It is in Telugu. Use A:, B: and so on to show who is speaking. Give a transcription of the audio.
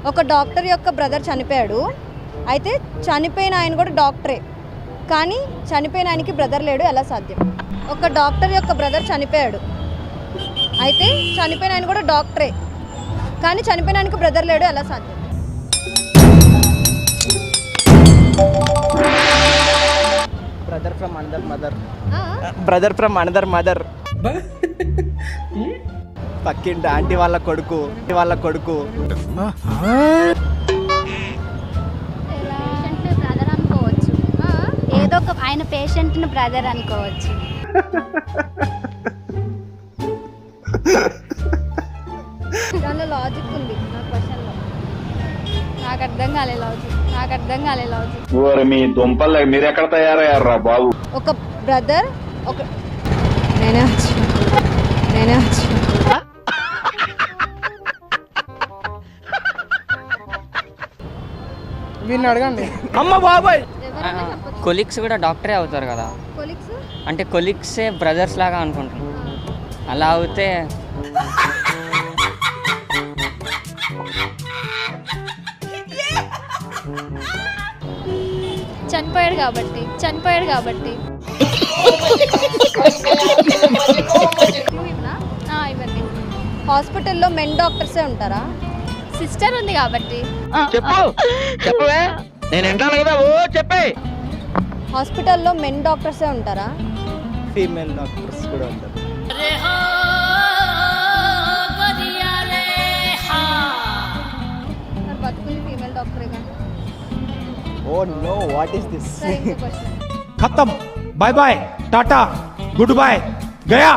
A: ఒక డాక్టర్ యొక్క బ్రదర్ చనిపోయాడు. అయితే చనిపోయిన ఆయన కూడా డాక్టరే, కానీ చనిపోయిన ఆయనకి బ్రదర్ లేడు, ఎలా సాధ్యం? ఒక డాక్టర్ యొక్క బ్రదర్ చనిపోయాడు. అయితే చనిపోయిన ఆయన కూడా డాక్టరే, కానీ చనిపోయిన ఆయనకి బ్రదర్ లేడు, ఎలా సాధ్యం?
B: Brother from another mother. Brother from another mother. పక్కింటి ఆంటీ వాళ్ళ కొడుకు.
C: బ్రదర్ అనుకోవచ్చు, ఏదో ఒక ఆయన పేషెంట్ని బ్రదర్ అనుకోవచ్చు.
A: దానిలో లాజిక్ ఉంది నా క్వశ్చన్లో.
C: నాకు అర్థం కాలే లాజిక్.
D: మీ దుంపలు మీరు ఎక్కడ తయారయ్యారా బాబు?
A: ఒక బ్రదర్ ఒక నేనే వచ్చి
B: వీళ్ళని అడగండి. అమ్మ బాబాయ్.
E: కొలీగ్స్ కూడా డాక్టరే అవుతారు కదా,
A: కొలీగ్స్
E: అంటే కొలీగ్సే బ్రదర్స్ లాగా అనుకుంటున్నాను. అలా అవుతే
C: చనిపోయాడు కాబట్టి ఇవ్వండి.
A: హాస్పిటల్లో మెన్ డాక్టర్సే ఉంటారా?
C: సిస్టర్ ఉంది కాబట్టి.
F: చెప్పవే నేను వింటాను కదా. ఓ చెప్పే.
A: హాస్పిటల్లో మెన్ డాక్టర్సే ఉంటారా?
B: ఫీమేల్ డాక్టర్స్ కూడా ఉంటారు.
A: మరి బతుకుంది ఫీమేల్ డాక్టరేగా.
B: Oh no, what is this?
A: సరే, ఇంకో క్వశ్చన్.
G: खत्म, bye bye, tata, goodbye, गया।